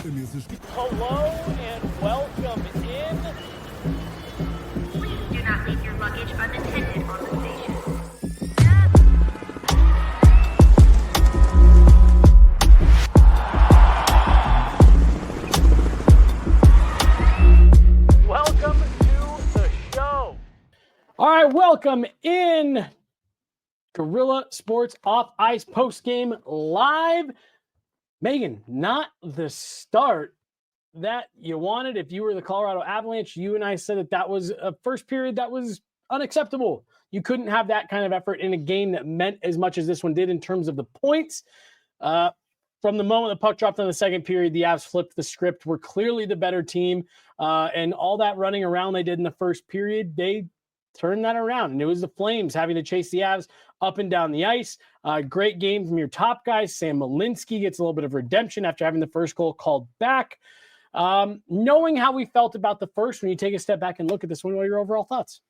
Hello and welcome in. Please do not leave your luggage unattended on the station. Welcome to the show. All right, welcome in. Guerilla Sports Off Ice post-game live. Megan, not the start that you wanted. If you were the Colorado Avalanche, you and I said that was a first period that was unacceptable. You couldn't have that kind of effort in a game that meant as much as this one did in terms of the points. From the moment the puck dropped in the second period, the Avs flipped the script. Were clearly the better team. And all that running around they did in the first period, they turned that around. And it was the Flames having to chase the Avs up and down the ice. Great game from your top guys. Sam Malinsky gets a little bit of redemption after having the first goal called back. Knowing how we felt about the first, when you take a step back and look at this one, what are your overall thoughts?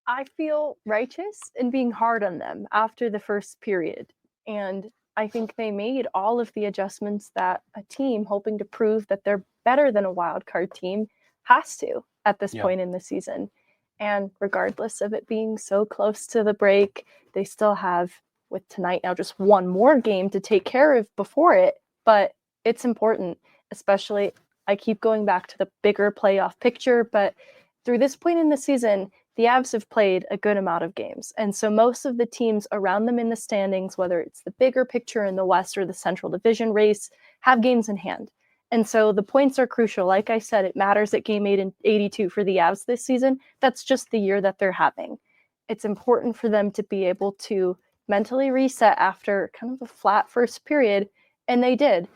I feel righteous in being hard on them after the first period. And I think they made all of the adjustments that a team hoping to prove that they're better than a wild card team has to at this point in the season. And regardless of it being so close to the break, they still have, with tonight now, just one more game to take care of before it. But it's important, especially, I keep going back to the bigger playoff picture, but through this point in the season, the Avs have played a good amount of games. And so most of the teams around them in the standings, whether it's the bigger picture in the West or the Central Division race, have games in hand. And so the points are crucial. Like I said, it matters at game 82 for the Avs this season. That's just the year that they're having. It's important for them to be able to mentally reset after kind of a flat first period, and they did.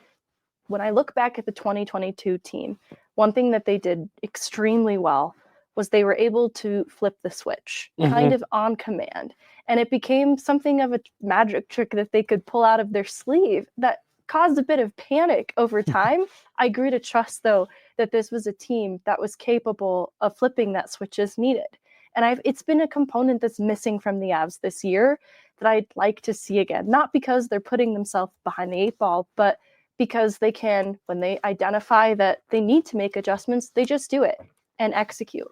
When I look back at the 2022 team, one thing that they did extremely well was they were able to flip the switch kind of on command. And it became something of a magic trick that they could pull out of their sleeve that caused a bit of panic over time. I grew to trust, though, that this was a team that was capable of flipping that switch as needed. And it's been a component that's missing from the Avs this year that I'd like to see again. Not because they're putting themselves behind the eight ball, but because they can, when they identify that they need to make adjustments, they just do it and execute.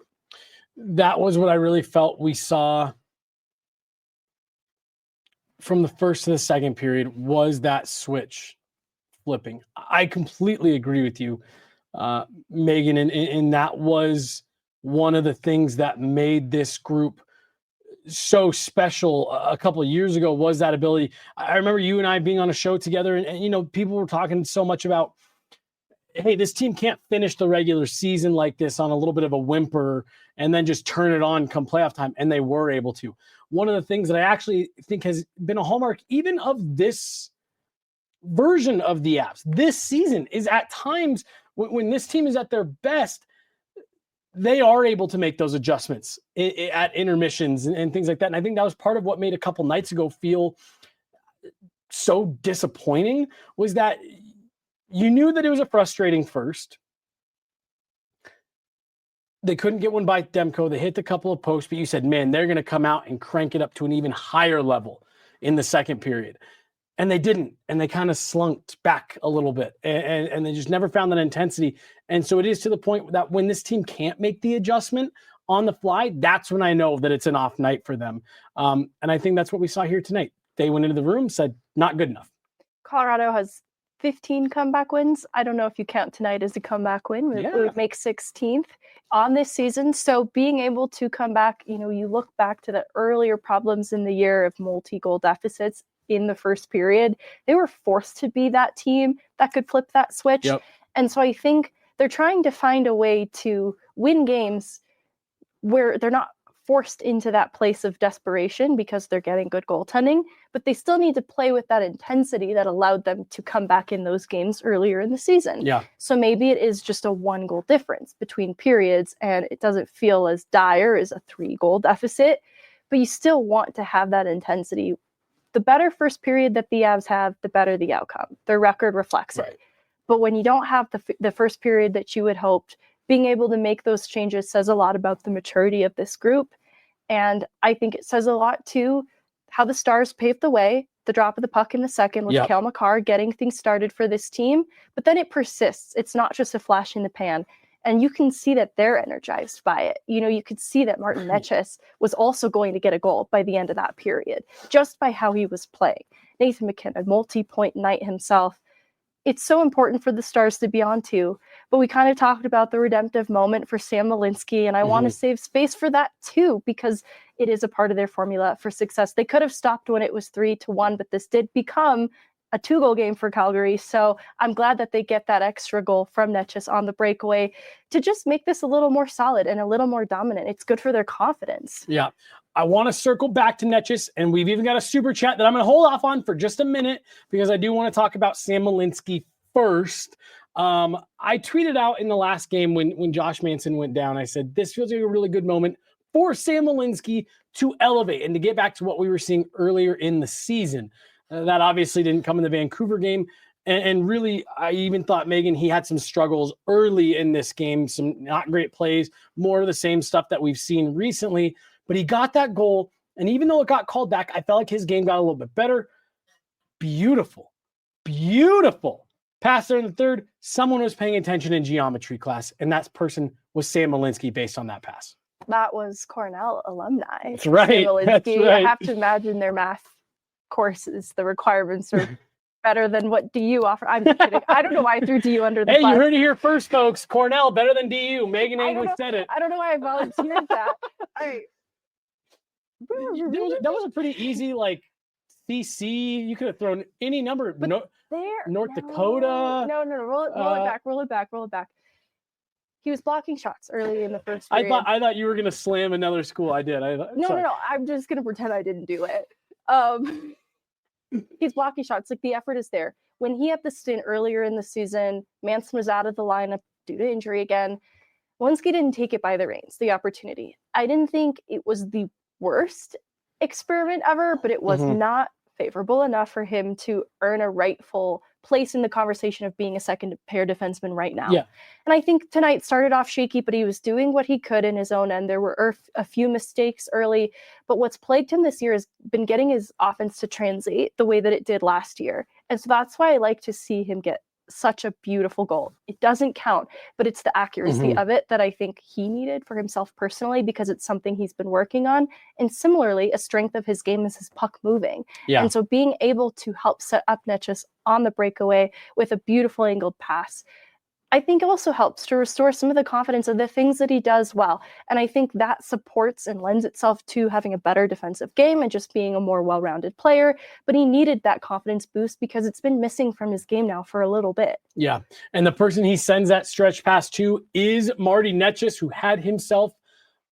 That was what I really felt we saw from the first to the second period, was that switch flipping. I completely agree with you, Megan, and that was one of the things that made this group so special a couple of years ago, was that ability. I remember you and I being on a show together, and you know, people were talking so much about, hey, this team can't finish the regular season like this on a little bit of a whimper and then just turn it on come playoff time, and they were able to. One of the things that I actually think has been a hallmark even of this version of the Avs this season is at times when this team is at their best, they are able to make those adjustments at intermissions and things like that. And I think that was part of what made a couple nights ago feel so disappointing, was that you knew that it was a frustrating first. They couldn't get one by Demko. They hit a couple of posts, but you said, man, they're going to come out and crank it up to an even higher level in the second period. And they didn't. And they kind of slunked back a little bit. And they just never found that intensity. And so it is to the point that when this team can't make the adjustment on the fly, that's when I know that it's an off night for them. And I think that's what we saw here tonight. They went into the room, said, not good enough. Colorado has 15 comeback wins. I don't know if you count tonight as a comeback win. It would make 16th on this season. So being able to come back, you know, you look back to the earlier problems in the year of multi-goal deficits in the first period. They were forced to be that team that could flip that switch. Yep. And so I think they're trying to find a way to win games where they're not forced into that place of desperation because they're getting good goaltending, but they still need to play with that intensity that allowed them to come back in those games earlier in the season. Yeah. So maybe it is just a 1-goal difference between periods, and it doesn't feel as dire as a 3-goal deficit, but you still want to have that intensity. The better first period that the Avs have, the better the outcome. Their record reflects it. But when you don't have the first period that you had hoped, being able to make those changes says a lot about the maturity of this group. And I think it says a lot, too, how the Stars paved the way the drop of the puck in the second with Cale Makar getting things started for this team, but then it persists. It's not just a flash in the pan. And you can see that they're energized by it. You know, you could see that Martin Necas was also going to get a goal by the end of that period, just by how he was playing. Nathan MacKinnon, multi-point night himself. It's so important for the Stars to be on too. But we kind of talked about the redemptive moment for Sam Malinski, and I want to save space for that too, because it is a part of their formula for success. They could have stopped when it was 3-1, but this did become a 2-goal game for Calgary. So I'm glad that they get that extra goal from Necas on the breakaway to just make this a little more solid and a little more dominant. It's good for their confidence. Yeah. I want to circle back to Necas, and we've even got a super chat that I'm going to hold off on for just a minute because I do want to talk about Sam Malinski first. I tweeted out in the last game when Josh Manson went down, I said, this feels like a really good moment for Sam Malinski to elevate and to get back to what we were seeing earlier in the season. That obviously didn't come in the Vancouver game. And really, I even thought, Megan, he had some struggles early in this game, some not great plays, more of the same stuff that we've seen recently. But he got that goal, and even though it got called back, I felt like his game got a little bit better. Beautiful pass there in the third. Someone was paying attention in geometry class, and that person was Sam Malinski based on that pass. That was Cornell alumni. That's right. That's right. I have to imagine their math courses, the requirements are better than what DU offer. I'm just kidding. I don't know why I threw DU under the bus. Hey, you heard it here first, folks. Cornell better than DU. Meghan Angley said it. I don't know why I volunteered that. That was a pretty easy, like, CC. You could have thrown any number. North Dakota. No. Roll it back. He was blocking shots early in the first period. I thought you were going to slam another school. I did. No. I'm just going to pretend I didn't do it. He's blocking shots. Like, the effort is there. When he had the stint earlier in the season, Manson was out of the lineup due to injury again. Malinski didn't take it by the reins, the opportunity. I didn't think it was the worst experiment ever, but it was not favorable enough for him to earn a rightful place in the conversation of being a second pair defenseman right now. Yeah. And I think tonight started off shaky, but he was doing what he could in his own end. There were a few mistakes early, but what's plagued him this year has been getting his offense to translate the way that it did last year. And so that's why I like to see him get such a beautiful goal. It doesn't count, but it's the accuracy of it that I think he needed for himself personally, because it's something he's been working on. And similarly, a strength of his game is his puck moving. Yeah. And so being able to help set up Necas on the breakaway with a beautiful angled pass, I think also helps to restore some of the confidence of the things that he does well. And I think that supports and lends itself to having a better defensive game and just being a more well-rounded player. But he needed that confidence boost because it's been missing from his game now for a little bit. Yeah. And the person he sends that stretch pass to is Marty Necas, who had himself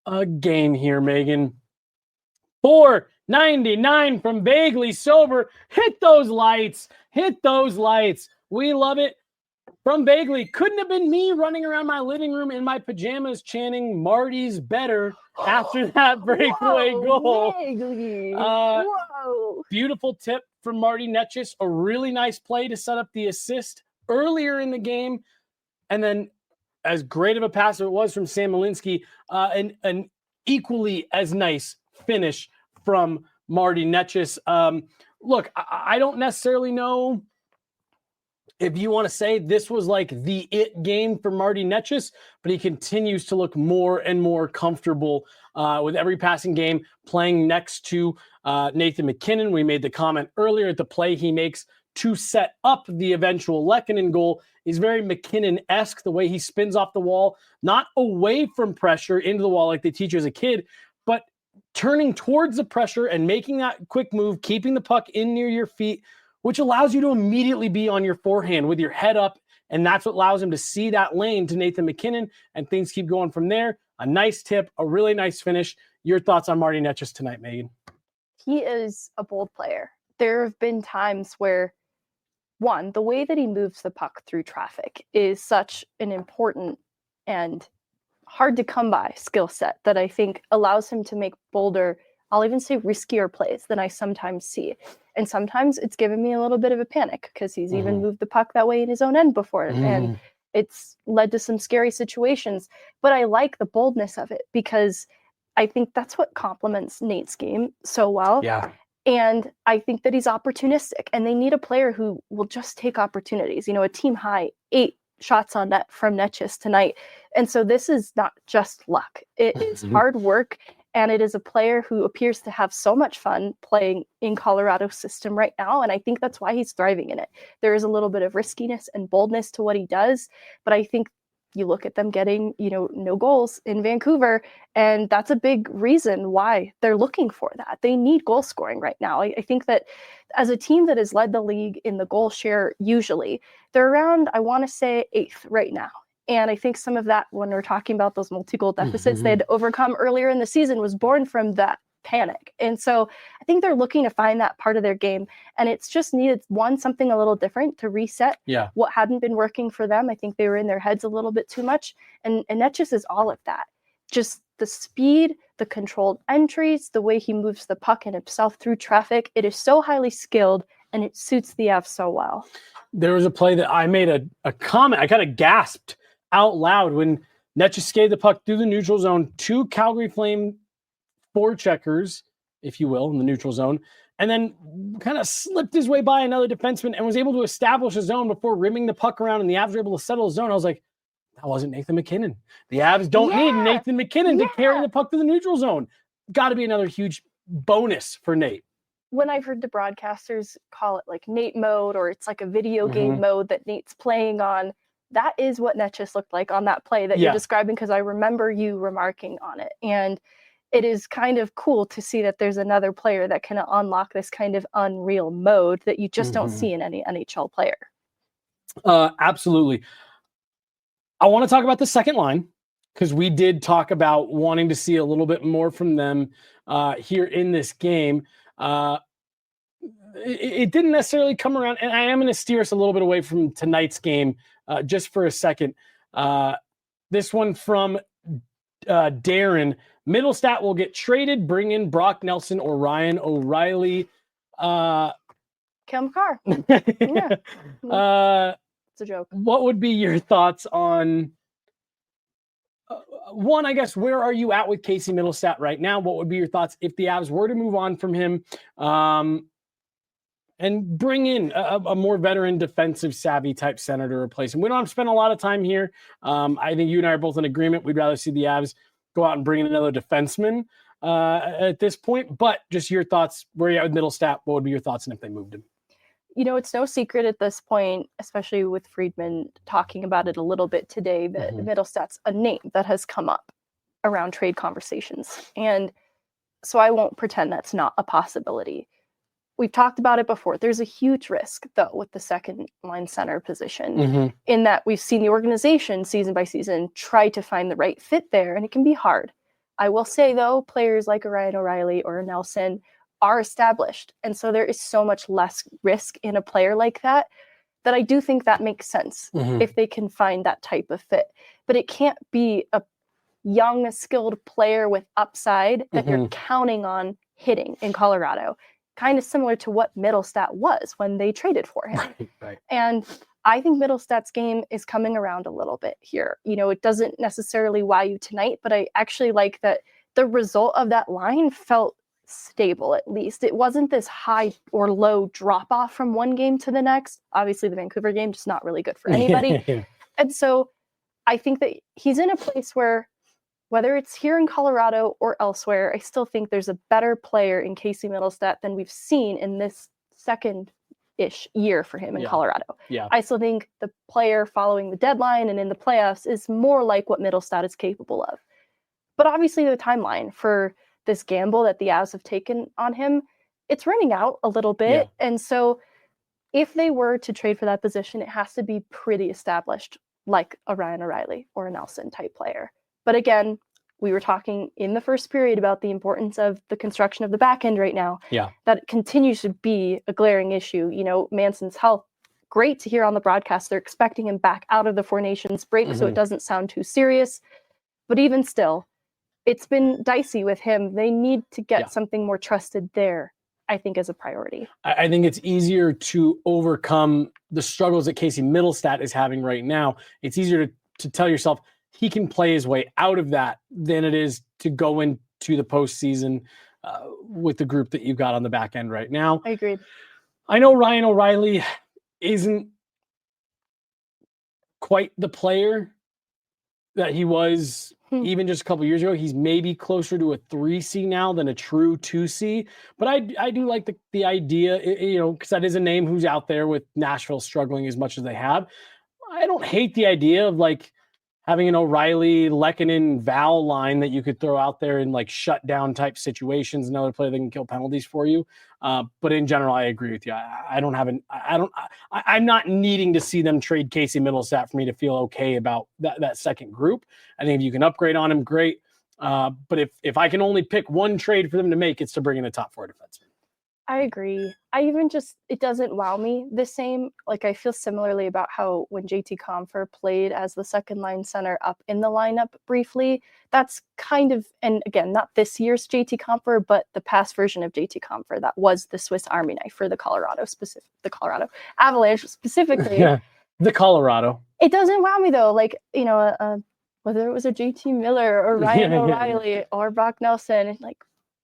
a game here, Megan. 499 from Vaguely Sober. Hit those lights. We love it. From Vaguely, couldn't have been me running around my living room in my pajamas chanting Marty's better after that breakaway goal. Beautiful tip from Marty Necas. A really nice play to set up the assist earlier in the game. And then, as great of a pass as it was from Sam Malinski, an equally as nice finish from Marty Necas. Look, I don't necessarily know if you want to say this was like the it game for Marty Necas, but he continues to look more and more comfortable with every passing game, playing next to Nathan MacKinnon. We made the comment earlier at the play he makes to set up the eventual Lehkonen goal is very MacKinnon-esque, the way he spins off the wall, not away from pressure into the wall like they teach you as a kid, but turning towards the pressure and making that quick move, keeping the puck in near your feet, which allows you to immediately be on your forehand with your head up, and that's what allows him to see that lane to Nathan MacKinnon, and things keep going from there. A nice tip, a really nice finish. Your thoughts on Marty Necas tonight, Megan? He is a bold player. There have been times where, one, the way that he moves the puck through traffic is such an important and hard to come by skill set that I think allows him to make bolder, I'll even say riskier plays than I sometimes see. And sometimes it's given me a little bit of a panic because he's even moved the puck that way in his own end before. And it's led to some scary situations. But I like the boldness of it because I think that's what complements Nate's game so well. Yeah. And I think that he's opportunistic, and they need a player who will just take opportunities. A team high 8 shots on net from Necas tonight. And so this is not just luck. It is hard work, and it is a player who appears to have so much fun playing in Colorado's system right now. And I think that's why he's thriving in it. There is a little bit of riskiness and boldness to what he does, but I think you look at them getting, no goals in Vancouver, and that's a big reason why they're looking for that. They need goal scoring right now. I think that as a team that has led the league in the goal share, usually they're around, I want to say 8th right now. And I think some of that, when we're talking about those multi-goal deficits they had to overcome earlier in the season, was born from that panic. And so I think they're looking to find that part of their game, and it's just needed something a little different to reset what hadn't been working for them. I think they were in their heads a little bit too much, and Necas is all of that. Just the speed, the controlled entries, the way he moves the puck and himself through traffic. It is so highly skilled, and it suits the Avs so well. There was a play that I made a comment. I kind of gasped out loud when Necas skated the puck through the neutral zone, 2 Calgary Flame forecheckers, if you will, in the neutral zone, and then kind of slipped his way by another defenseman and was able to establish a zone before rimming the puck around, and the Avs were able to settle the zone. I was like, that wasn't Nathan MacKinnon. The Avs don't need Nathan MacKinnon to carry the puck to the neutral zone. Got to be another huge bonus for Nate. When I've heard the broadcasters call it like Nate mode, or it's like a video game mode that Nate's playing on, that is what Necas looked like on that play that you're describing, because I remember you remarking on it. And it is kind of cool to see that there's another player that can unlock this kind of unreal mode that you just don't see in any NHL player. Absolutely. I want to talk about the second line, because we did talk about wanting to see a little bit more from them here in this game. It didn't necessarily come around, and I am going to steer us a little bit away from tonight's game just for a second. This one from Darren. Middlestat will get traded, bring in Brock Nelson or Ryan O'Reilly. Kill McCarr. It's a joke. What would be your thoughts on one, I guess, where are you at with Casey Middlestat right now? What would be your thoughts if the Avs were to move on from him and bring in a more veteran defensive savvy type center to replace him? We don't have to spend a lot of time here. I think you and I are both in agreement. We'd rather see the Avs go out and bring in another defenseman at this point, but just your thoughts, where are you at with Middlestat? What would be your thoughts and if they moved him? It's no secret at this point, especially with Friedman talking about it a little bit today, that Middlestat's a name that has come up around trade conversations. And so I won't pretend that's not a possibility. We've talked about it before. There's a huge risk, though, with the second line center position, in that we've seen the organization season by season try to find the right fit there, and it can be hard. I will say, though, players like a Ryan O'Reilly or a Nelson are established, and so there is so much less risk in a player like that I do think that makes sense if they can find that type of fit. But it can't be a young, skilled player with upside that you're counting on hitting in Colorado. Kind of similar to what Middlestat was when they traded for him. Right. And I think Middlestat's game is coming around a little bit here. It doesn't necessarily wow you tonight, but I actually like that the result of that line felt stable, at least. It wasn't this high or low drop off from one game to the next. Obviously, the Vancouver game just not really good for anybody. And so I think that he's in a place where, whether it's here in Colorado or elsewhere, I still think there's a better player in Casey Middlestat than we've seen in this second-ish year for him in Colorado. Yeah. I still think the player following the deadline and in the playoffs is more like what Middlestat is capable of. But obviously the timeline for this gamble that the Avs have taken on him, it's running out a little bit. Yeah. And so if they were to trade for that position, it has to be pretty established, like a Ryan O'Reilly or a Nelson type player. But again, we were talking in the first period about the importance of the construction of the back end right now. Yeah. That continues to be a glaring issue. Manson's health, great to hear on the broadcast. They're expecting him back out of the Four Nations break, so it doesn't sound too serious. But even still, it's been dicey with him. They need to get something more trusted there, I think, as a priority. I think it's easier to overcome the struggles that Casey Middlestat is having right now. It's easier to tell yourself, he can play his way out of that than it is to go into the postseason with the group that you've got on the back end right now. I agreed. I know Ryan O'Reilly isn't quite the player that he was even just a couple years ago. He's maybe closer to a 3C now than a true 2C. But I do like the idea, because that is a name who's out there with Nashville struggling as much as they have. I don't hate the idea of like having an O'Reilly, Lehkonen, Val line that you could throw out there in like shutdown type situations, another player that can kill penalties for you. But in general, I agree with you. I'm not needing to see them trade Casey Middlestat for me to feel okay about that second group. I think if you can upgrade on him, great. But if I can only pick one trade for them to make, it's to bring in a top 4 defenseman. I agree. It doesn't wow me the same. Like, I feel similarly about how when JT Compher played as the second line center up in the lineup briefly, that's kind of, and again, not this year's JT Compher, but the past version of JT Compher that was the Swiss Army knife for the Colorado Avalanche specifically. Yeah, the Colorado. It doesn't wow me though. Like, whether it was a JT Miller or Ryan O'Reilly or Brock Nelson, like,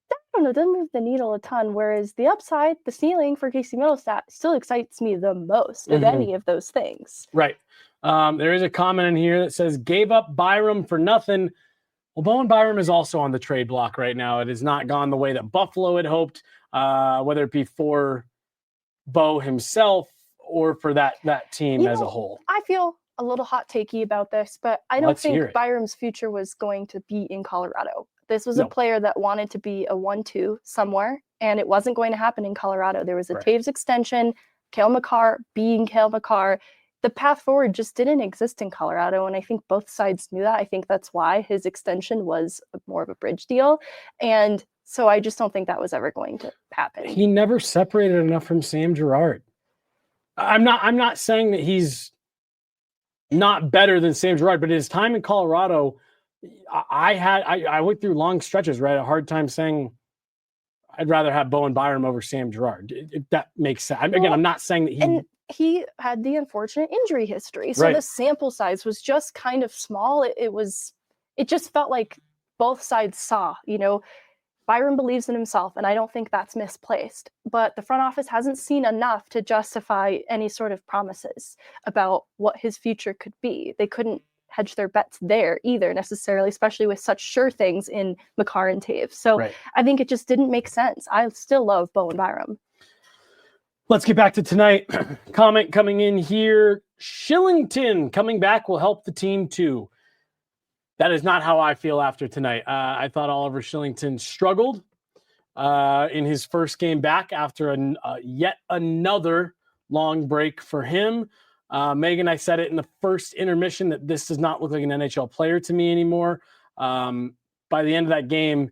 I don't know, it doesn't move the needle a ton. Whereas the upside, the ceiling for Casey Middlestat still excites me the most of any of those things. Right. There is a comment in here that says, gave up Byram for nothing. Well, Bowen Byram is also on the trade block right now. It has not gone the way that Buffalo had hoped, whether it be for Bo himself or for that team as a whole. I feel a little hot takey about this, but I don't think Byram's future was going to be in Colorado. This was a player that wanted to be a 1-2 somewhere, and it wasn't going to happen in Colorado. There was a Taves extension, Cale Makar being Cale Makar. The path forward just didn't exist in Colorado, and I think both sides knew that. I think that's why his extension was more of a bridge deal, and so I just don't think that was ever going to happen. He never separated enough from Sam Girard. I'm not saying that he's not better than Sam Girard, but his time in Colorado, I went through long stretches where I had a hard time saying I'd rather have Bowen Byram over Sam Girard. If that makes sense. Again, I'm not saying that he had the unfortunate injury history, so the sample size was just kind of small. It just felt like both sides saw, Byram believes in himself, and I don't think that's misplaced. But the front office hasn't seen enough to justify any sort of promises about what his future could be. They couldn't hedge their bets there either necessarily, especially with such sure things in Makar and Taves. So I think it just didn't make sense. I still love Bowen Byram. Let's get back to tonight. Comment coming in here. Shillington coming back will help the team too. That is not how I feel after tonight. I thought Oliver Shillington struggled in his first game back after yet another long break for him. Megan, I said it in the first intermission that this does not look like an NHL player to me anymore. By the end of that game,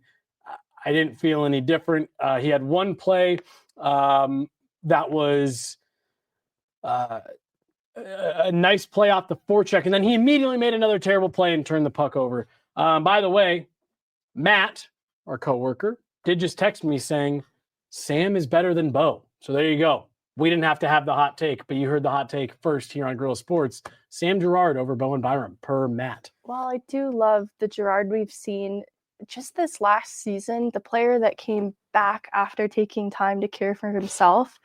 I didn't feel any different. He had one play that was a nice play off the forecheck, and then he immediately made another terrible play and turned the puck over. By the way, Matt, our coworker, did just text me saying Sam is better than Bo. So there you go. We didn't have to have the hot take, but you heard the hot take first here on Guerrilla Sports. Sam Girard over Bowen Byram per Matt. Well, I do love the Girard we've seen just this last season. The player that came back after taking time to care for himself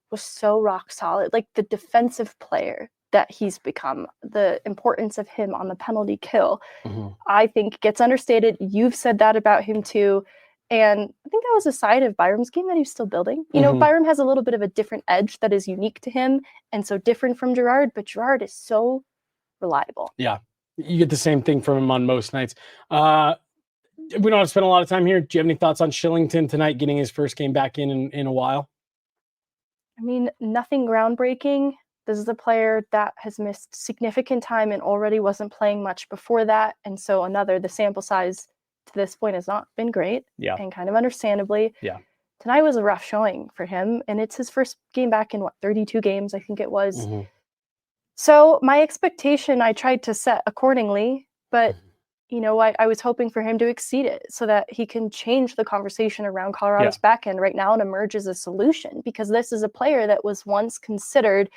was so rock solid. Like, the defensive player that he's become, the importance of him on the penalty kill, I think gets understated. You've said that about him too. And I think that was a side of Byram's game that he's still building. Byram has a little bit of a different edge that is unique to him and so different from Girard, but Girard is so reliable. Yeah, you get the same thing from him on most nights. We don't have to spend a lot of time here. Do you have any thoughts on Shillington tonight getting his first game back in a while? I mean, nothing groundbreaking. This is a player that has missed significant time and already wasn't playing much before that. And so the sample size to this point has not been great. Yeah. And kind of understandably. Yeah. Tonight was a rough showing for him. And it's his first game back in 32 games, I think it was. So my expectation, I tried to set accordingly, but I was hoping for him to exceed it so that he can change the conversation around Colorado's back end right now and emerge as a solution, because this is a player that was once considered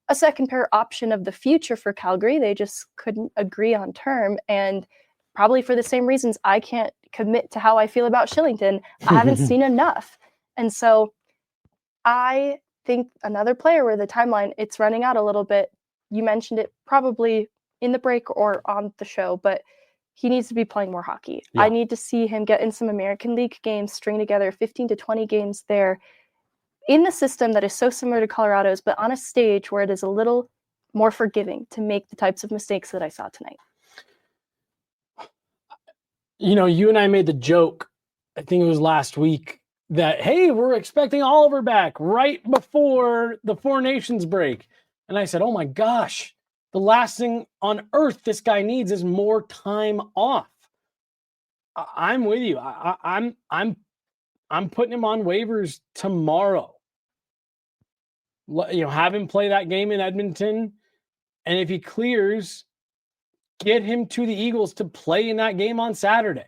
a second pair option of the future for Calgary. They just couldn't agree on term, and probably for the same reasons I can't commit to how I feel about Shillington. I haven't seen enough. And so I think another player where the timeline, it's running out a little bit. You mentioned it probably in the break or on the show, but he needs to be playing more hockey. Yeah. I need to see him get in some American League games, string together 15 to 20 games there in the system that is so similar to Colorado's, but on a stage where it is a little more forgiving to make the types of mistakes that I saw tonight. You know, you and I made the joke, I think it was last week, that, hey, we're expecting Oliver back right before the Four Nations break. And I said, oh my gosh, the last thing on earth this guy needs is more time off. I'm with you. I'm putting him on waivers tomorrow. You know, have him play that game in Edmonton, and if he clears, get him to the Eagles to play in that game on Saturday.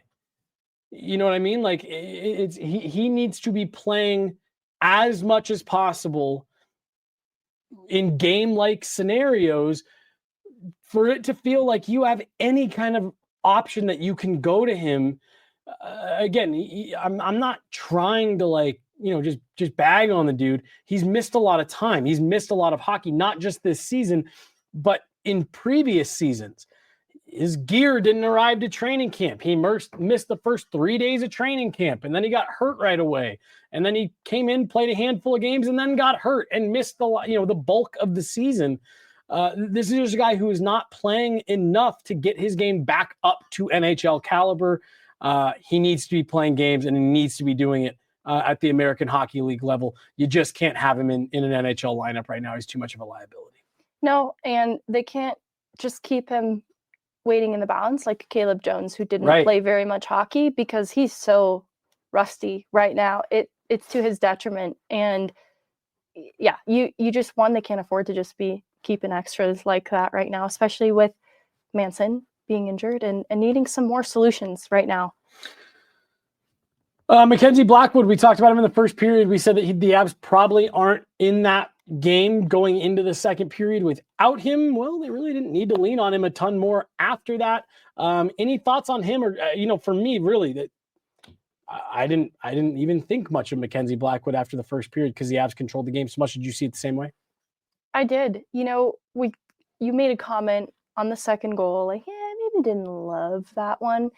You know what I mean? Like, he needs to be playing as much as possible in game-like scenarios for it to feel like you have any kind of option that you can go to him. Again, I'm not trying to, like, you know, just bag on the dude. He's missed a lot of time. He's missed a lot of hockey, not just this season, but in previous seasons. His gear didn't arrive to training camp. He missed the first 3 days of training camp, and then he got hurt right away. And then he came in, played a handful of games, and then got hurt and missed the bulk of the season. This is just a guy who is not playing enough to get his game back up to NHL caliber. He needs to be playing games, and he needs to be doing it at the American Hockey League level. You just can't have him in an NHL lineup right now. He's too much of a liability. No, and they can't just keep him waiting in the balance like Caleb Jones, who didn't play very much hockey, because he's so rusty right now. It's to his detriment. And yeah, you just, one, they can't afford to just be keeping extras like that right now, especially with Manson being injured and needing some more solutions right now. Mackenzie Blackwood, we talked about him in the first period. We said that the Avs probably aren't in that game going into the second period without him. Well, they really didn't need to lean on him a ton more after that. Any thoughts on him? Or for me, really, that I didn't even think much of Mackenzie Blackwood after the first period because the Avs controlled the game so much. Did you see it the same way? I did. You made a comment on the second goal, like, yeah, maybe didn't love that one,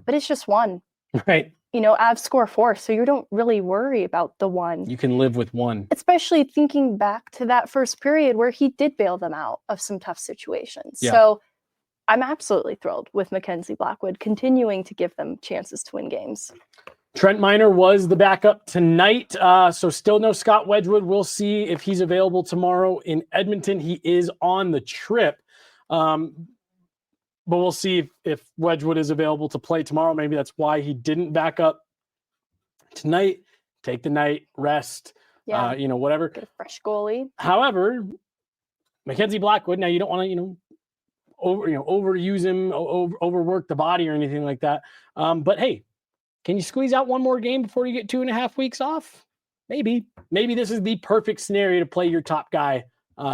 but it's just one. Right. Avs score 4, so you don't really worry about the one. You can live with one. Especially thinking back to that first period where he did bail them out of some tough situations. Yeah. So I'm absolutely thrilled with Mackenzie Blackwood continuing to give them chances to win games. Trent Miner was the backup tonight, so still no Scott Wedgwood. We'll see if he's available tomorrow in Edmonton. He is on the trip. But we'll see if Wedgwood is available to play tomorrow. Maybe that's why he didn't back up tonight. Take the night, rest, whatever. Get a fresh goalie. However, Mackenzie Blackwood, now you don't want to, overuse him, overwork the body or anything like that. But hey, can you squeeze out one more game before you get 2.5 weeks off? Maybe this is the perfect scenario to play your top guy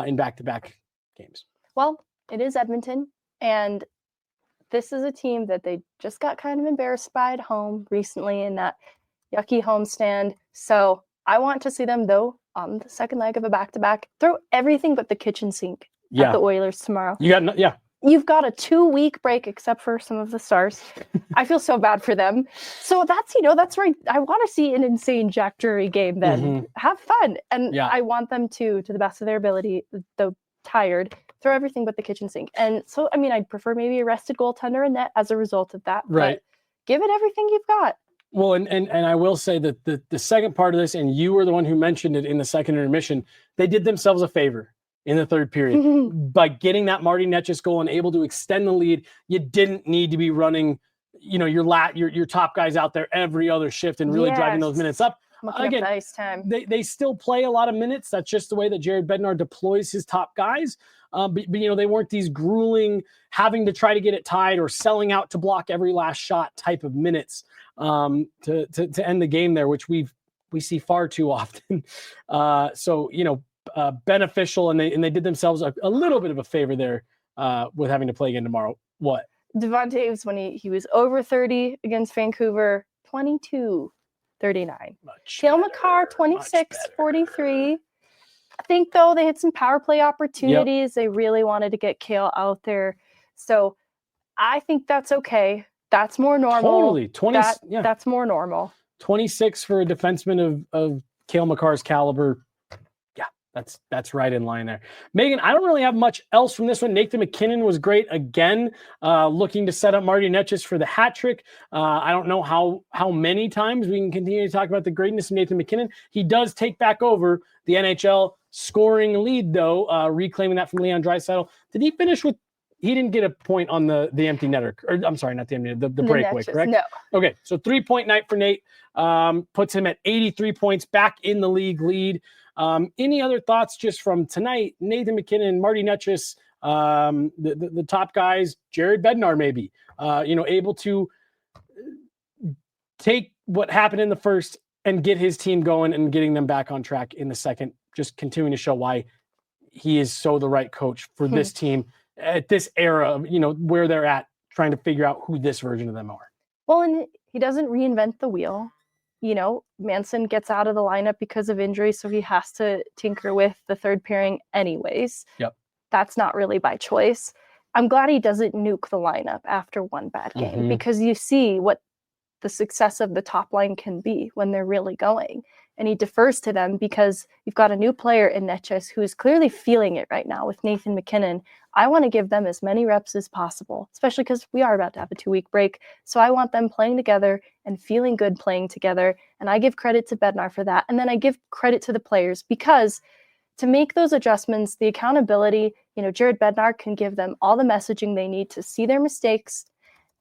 in back-to-back games. Well, it is Edmonton, and this is a team that they just got kind of embarrassed by at home recently in that yucky homestand. So I want to see them, though, on the second leg of a back-to-back, throw everything but the kitchen sink at the Oilers tomorrow. You've got a 2-week break, except for some of the Stars. I feel so bad for them. So that's right. I want to see an insane Jack Drury game then. Mm-hmm. Have fun. And I want them to the best of their ability, though tired, throw everything but the kitchen sink. And so, I'd prefer maybe a rested goaltender in net as a result of that. Right. But give it everything you've got. Well, and I will say that the second part of this, and you were the one who mentioned it in the second intermission, they did themselves a favor in the third period by getting that Marty Netchis goal and able to extend the lead. You didn't need to be running, your top guys out there every other shift and really driving those minutes up. Again, ice time. They still play a lot of minutes. That's just the way that Jared Bednar deploys his top guys. But they weren't these grueling, having to try to get it tied or selling out to block every last shot type of minutes to end the game there, which we see far too often. Beneficial, and they did themselves a little bit of a favor there with having to play again tomorrow. What? Devon Taves, when he was over 30 against Vancouver, 22-39. Cale Makar, 26-43. I think, though, they had some power play opportunities. Yep. They really wanted to get Cale out there. So I think that's okay. That's more normal. Totally. That's more normal. 26 for a defenseman of Cale Makar's caliber. Yeah, that's right in line there. Megan, I don't really have much else from this one. Nathan MacKinnon was great again, looking to set up Marty Necas for the hat trick. I don't know how many times we can continue to talk about the greatness of Nathan MacKinnon. He does take back over the NHL scoring lead, though, reclaiming that from Leon Draisaitl. Did he finish with? He didn't get a point on the empty netter, or I'm sorry, not the empty netter, the breakaway, correct? No. Okay, so 3-point night for Nate, puts him at 83 points, back in the league lead. Any other thoughts just from tonight? Nathan MacKinnon, Marty Necas, the top guys, Jared Bednar maybe, able to take what happened in the first and get his team going and getting them back on track in the second, just continuing to show why he is so the right coach for this team at this era of, where they're at, trying to figure out who this version of them are. Well, and he doesn't reinvent the wheel. Manson gets out of the lineup because of injury, so he has to tinker with the third pairing anyways. Yep. That's not really by choice. I'm glad he doesn't nuke the lineup after one bad game, because you see what the success of the top line can be when they're really going. And he defers to them because you've got a new player in Necas who is clearly feeling it right now with Nathan MacKinnon. I want to give them as many reps as possible, especially because we are about to have a 2-week break. So I want them playing together and feeling good playing together. And I give credit to Bednar for that. And then I give credit to the players, because to make those adjustments, the accountability, Jared Bednar can give them all the messaging they need to see their mistakes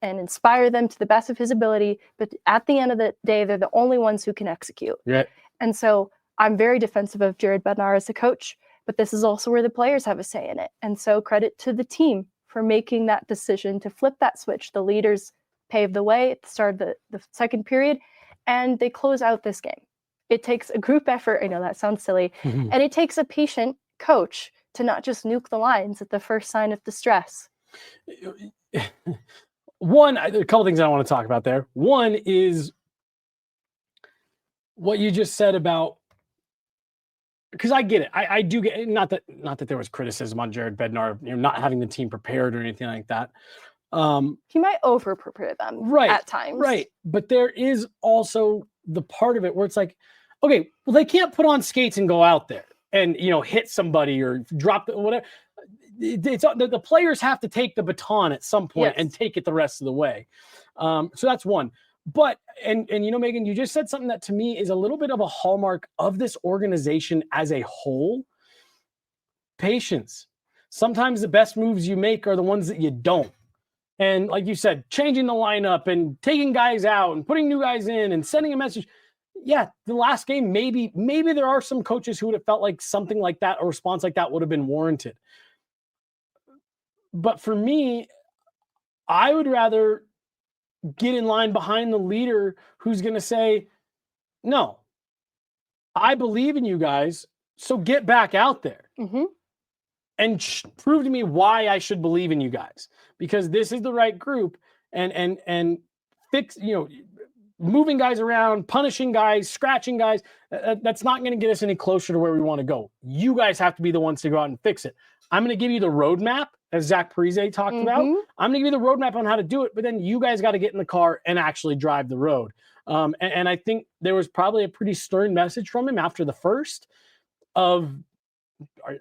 and inspire them to the best of his ability. But at the end of the day, they're the only ones who can execute. Yeah. And so I'm very defensive of Jared Bednar as a coach, but this is also where the players have a say in it. And so credit to the team for making that decision to flip that switch. The leaders paved the way at the start of the second period, and they close out this game. It takes a group effort. I know that sounds silly. And it takes a patient coach to not just nuke the lines at the first sign of distress. One, a couple things I want to talk about there. One is what you just said about, because I get it. I do get it. Not that there was criticism on Jared Bednar, not having the team prepared or anything like that. He might over prepare them at times. Right. But there is also the part of it where it's like, okay, well, they can't put on skates and go out there and, hit somebody or drop whatever. The players have to take the baton at some point and take it the rest of the way. So that's one. But, and Megan, you just said something that to me is a little bit of a hallmark of this organization as a whole. Patience. Sometimes the best moves you make are the ones that you don't. And like you said, changing the lineup and taking guys out and putting new guys in and sending a message. Yeah, the last game, maybe there are some coaches who would have felt like something like that, a response like that would have been warranted. But for me, I would rather get in line behind the leader who's going to say, no, I believe in you guys, so get back out there and prove to me why I should believe in you guys, because this is the right group, and fix, moving guys around, punishing guys, scratching guys, that's not going to get us any closer to where we want to go. You guys have to be the ones to go out and fix it. I'm going to give you the roadmap, as Zach Parise talked about. I'm going to give you the roadmap on how to do it, but then you guys got to get in the car and actually drive the road. And I think there was probably a pretty stern message from him after the first of,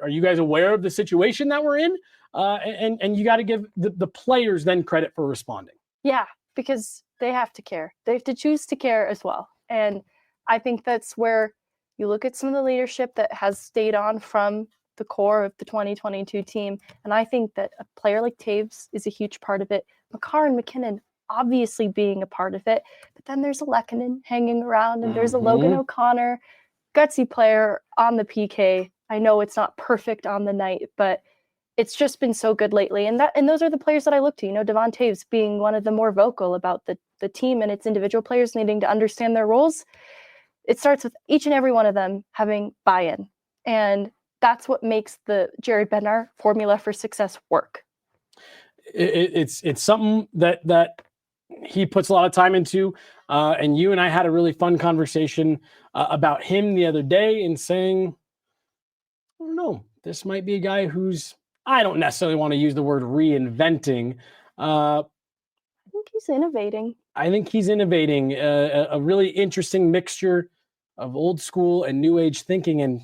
are you guys aware of the situation that we're in? And you got to give the players then credit for responding. Yeah, because they have to care. They have to choose to care as well. And I think that's where you look at some of the leadership that has stayed on from the core of the 2022 team. And I think that a player like Taves is a huge part of it. Makar and MacKinnon obviously being a part of it. But then there's a Lehkonen hanging around, and there's a Logan O'Connor, gutsy player on the PK. I know it's not perfect on the night, but it's just been so good lately. And those are the players that I look to. Devon Taves being one of the more vocal about the team and its individual players needing to understand their roles. It starts with each and every one of them having buy-in. And that's what makes the Jared Bednar formula for success work. it's something that he puts a lot of time into. And you and I had a really fun conversation about him the other day and saying, I don't know, this might be a guy who's, I don't necessarily want to use the word reinventing. I think he's innovating. I think he's innovating a really interesting mixture of old school and new age thinking. And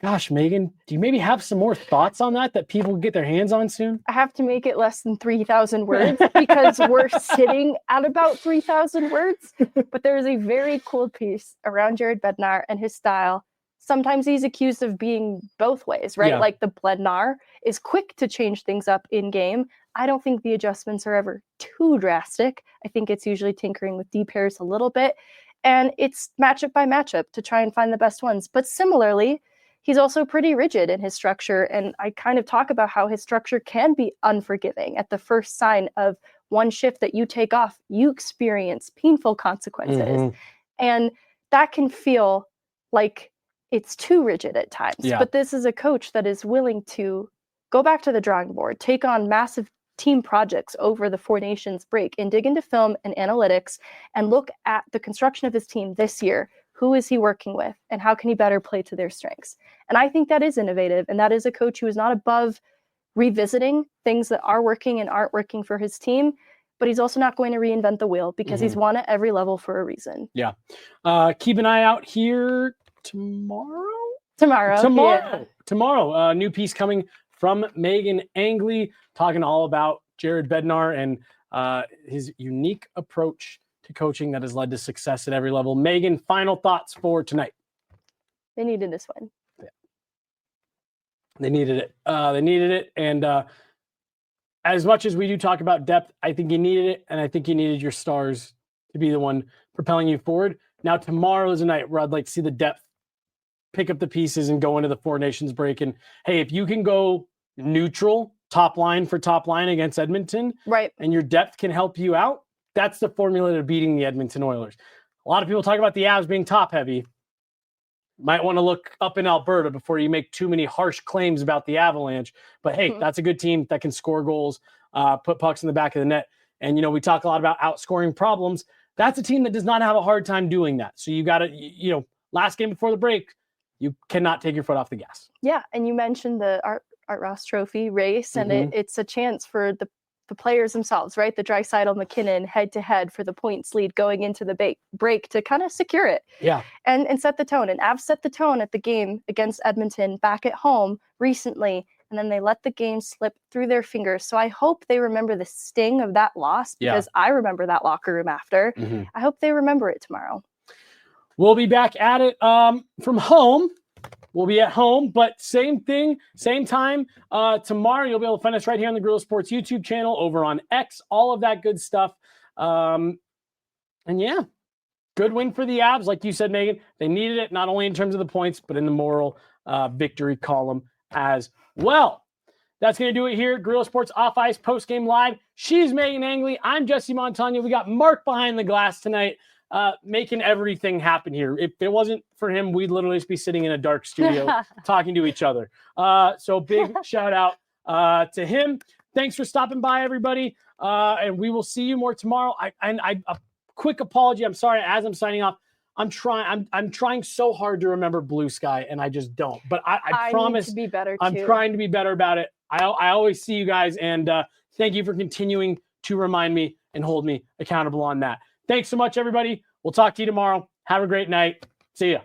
gosh, Megan, do you maybe have some more thoughts on that people can get their hands on soon? I have to make it less than 3,000 words because we're sitting at about 3,000 words. But there is a very cool piece around Jared Bednar and his style. Sometimes he's accused of being both ways, right? Yeah. Like the Bednar is quick to change things up in game. I don't think the adjustments are ever too drastic. I think it's usually tinkering with D pairs a little bit. And it's matchup by matchup to try and find the best ones. But similarly, he's also pretty rigid in his structure. And I kind of talk about how his structure can be unforgiving. At the first sign of one shift that you take off, you experience painful consequences. Mm-hmm. And that can feel like it's too rigid at times. Yeah. But this is a coach that is willing to go back to the drawing board, take on massive team projects over the Four Nations break, and dig into film and analytics and look at the construction of his team this year. Who is he working with, and how can he better play to their strengths? And I think that is innovative, and that is a coach who is not above revisiting things that are working and aren't working for his team, but he's also not going to reinvent the wheel because he's won at every level for a reason. Yeah. Keep an eye out here tomorrow. Tomorrow. New piece coming from Meghan Angley, talking all about Jared Bednar and his unique approach to coaching that has led to success at every level. Megan, final thoughts for tonight. They needed this one. Yeah. They needed it. And as much as we do talk about depth, I think you needed it. And I think you needed your stars to be the one propelling you forward. Now, tomorrow is a night where I'd like to see the depth pick up the pieces and go into the Four Nations break. And hey, if you can go neutral top line for top line against Edmonton, right, and your depth can help you out, that's the formula to beating the Edmonton Oilers. A lot of people talk about the Avs being top heavy. Might want to look up in Alberta before you make too many harsh claims about the Avalanche. But hey, that's a good team that can score goals, put pucks in the back of the net. And, we talk a lot about outscoring problems. That's a team that does not have a hard time doing that. So you got to, last game before the break, you cannot take your foot off the gas. Yeah, and you mentioned the Art Ross Trophy race, and it's a chance for the players themselves, right? The Draisaitl McKinnon head-to-head for the points lead going into the break to kind of secure it. Yeah. And set the tone. And Avs set the tone at the game against Edmonton back at home recently, and then they let the game slip through their fingers. So I hope they remember the sting of that loss, because I remember that locker room after. I hope they remember it tomorrow. We'll be back at it from home. We'll be at home, but same thing, same time. Tomorrow, you'll be able to find us right here on the Guerilla Sports YouTube channel, over on X, all of that good stuff. And yeah, good win for the Avs. Like you said, Megan, they needed it, not only in terms of the points, but in the moral victory column as well. That's going to do it here. Guerilla Sports Off Ice Post-Game Live. She's Meghan Angley. I'm Jesse Montano. We got Mark behind the glass tonight, making everything happen here. If it wasn't for him, we'd literally just be sitting in a dark studio talking to each other. So big shout out to him. Thanks for stopping by, everybody. And we will see you more tomorrow. A quick apology. I'm sorry. As I'm signing off, I'm trying so hard to remember Blue Sky, and I just don't. But I promise need to be better too. I'm trying to be better about it. I always see you guys, and thank you for continuing to remind me and hold me accountable on that. Thanks so much, everybody. We'll talk to you tomorrow. Have a great night. See ya.